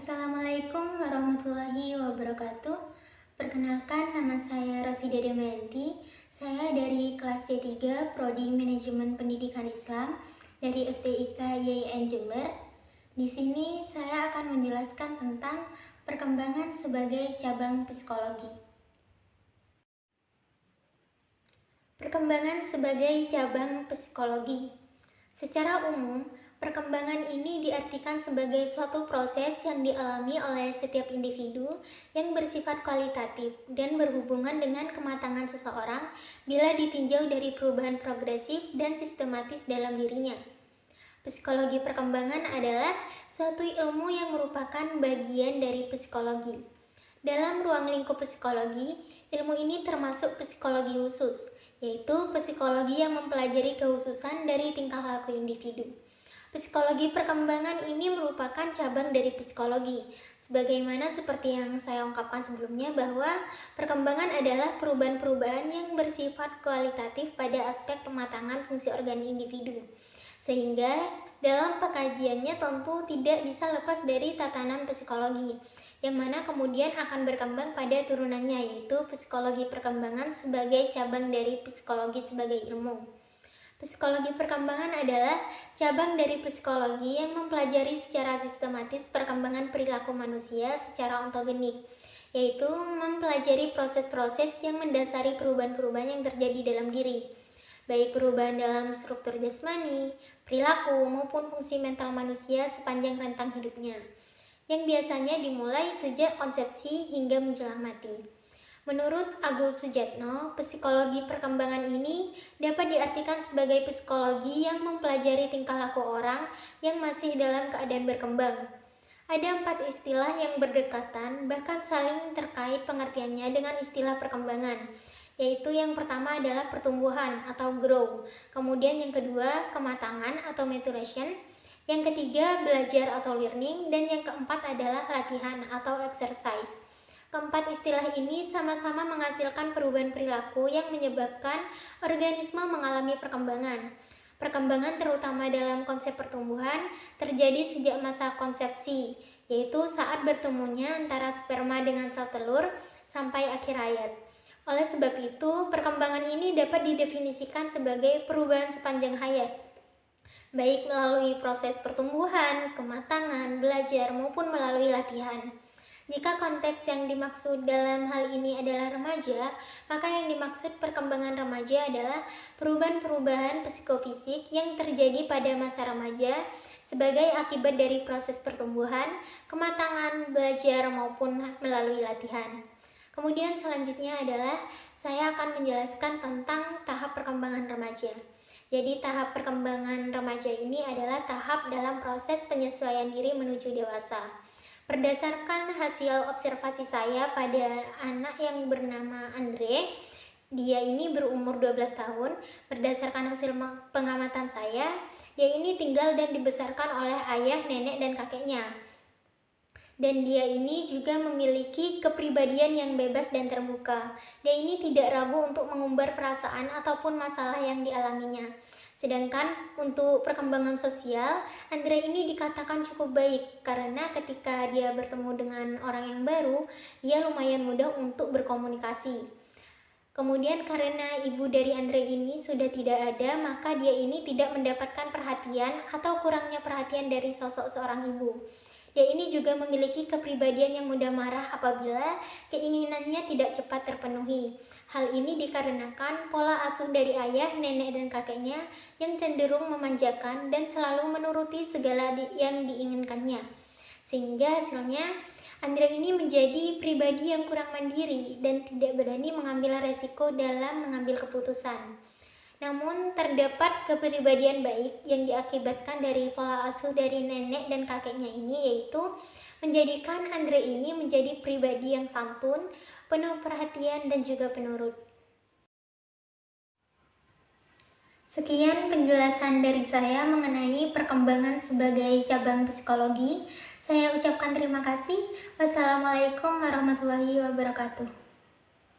Assalamualaikum warahmatullahi wabarakatuh. Perkenalkan, nama saya Rosida Damayanti. Saya dari kelas C3 Prodi Manajemen Pendidikan Islam dari FTIK YIN Jember. Di sini saya akan menjelaskan tentang perkembangan sebagai cabang psikologi. Perkembangan sebagai cabang psikologi. Secara umum, perkembangan ini diartikan sebagai suatu proses yang dialami oleh setiap individu yang bersifat kualitatif dan berhubungan dengan kematangan seseorang bila ditinjau dari perubahan progresif dan sistematis dalam dirinya. Psikologi perkembangan adalah suatu ilmu yang merupakan bagian dari psikologi. Dalam ruang lingkup psikologi, ilmu ini termasuk psikologi khusus, yaitu psikologi yang mempelajari kekhususan dari tingkah laku individu. Psikologi perkembangan ini merupakan cabang dari psikologi, sebagaimana seperti yang saya ungkapkan sebelumnya bahwa perkembangan adalah perubahan-perubahan yang bersifat kualitatif pada aspek pematangan fungsi organ individu, sehingga dalam pengkajiannya tentu tidak bisa lepas dari tatanan psikologi, yang mana kemudian akan berkembang pada turunannya, yaitu psikologi perkembangan sebagai cabang dari psikologi sebagai ilmu. Psikologi perkembangan adalah cabang dari psikologi yang mempelajari secara sistematis perkembangan perilaku manusia secara ontogenik, yaitu mempelajari proses-proses yang mendasari perubahan-perubahan yang terjadi dalam diri, baik perubahan dalam struktur jasmani, perilaku, maupun fungsi mental manusia sepanjang rentang hidupnya, yang biasanya dimulai sejak konsepsi hingga menjelang mati. Menurut Agus Sujatno, psikologi perkembangan ini dapat diartikan sebagai psikologi yang mempelajari tingkah laku orang yang masih dalam keadaan berkembang. Ada 4 istilah yang berdekatan, bahkan saling terkait pengertiannya dengan istilah perkembangan, yaitu yang pertama adalah pertumbuhan atau grow, kemudian yang kedua kematangan atau maturation, yang ketiga belajar atau learning, dan yang keempat adalah latihan atau exercise. Keempat istilah ini sama-sama menghasilkan perubahan perilaku yang menyebabkan organisme mengalami perkembangan. Perkembangan terutama dalam konsep pertumbuhan terjadi sejak masa konsepsi, yaitu saat bertemunya antara sperma dengan sel telur sampai akhir hayat. Oleh sebab itu, perkembangan ini dapat didefinisikan sebagai perubahan sepanjang hayat, baik melalui proses pertumbuhan, kematangan, belajar, maupun melalui latihan. Jika konteks yang dimaksud dalam hal ini adalah remaja, maka yang dimaksud perkembangan remaja adalah perubahan-perubahan psikofisik yang terjadi pada masa remaja sebagai akibat dari proses pertumbuhan, kematangan, belajar, maupun melalui latihan. Kemudian selanjutnya adalah saya akan menjelaskan tentang tahap perkembangan remaja. Jadi tahap perkembangan remaja ini adalah tahap dalam proses penyesuaian diri menuju dewasa. Berdasarkan hasil observasi saya pada anak yang bernama Andre, dia ini berumur 12 tahun. Berdasarkan hasil pengamatan saya, dia ini tinggal dan dibesarkan oleh ayah, nenek, dan kakeknya. Dan dia ini juga memiliki kepribadian yang bebas dan terbuka. Dia ini tidak ragu untuk mengumbar perasaan ataupun masalah yang dialaminya. Sedangkan untuk perkembangan sosial, Andre ini dikatakan cukup baik karena ketika dia bertemu dengan orang yang baru, ia lumayan mudah untuk berkomunikasi. Kemudian karena ibu dari Andre ini sudah tidak ada, maka dia ini tidak mendapatkan perhatian atau kurangnya perhatian dari sosok seorang ibu. Dia ini juga memiliki kepribadian yang mudah marah apabila keinginannya tidak cepat terpenuhi. Hal ini dikarenakan pola asuh dari ayah, nenek, dan kakeknya yang cenderung memanjakan dan selalu menuruti segala yang diinginkannya. Sehingga hasilnya Andre ini menjadi pribadi yang kurang mandiri dan tidak berani mengambil resiko dalam mengambil keputusan. Namun terdapat kepribadian baik yang diakibatkan dari pola asuh dari nenek dan kakeknya ini, yaitu menjadikan Andre ini menjadi pribadi yang santun, penuh perhatian, dan juga penurut. Sekian penjelasan dari saya mengenai perkembangan sebagai cabang psikologi. Saya ucapkan terima kasih. Wassalamualaikum warahmatullahi wabarakatuh.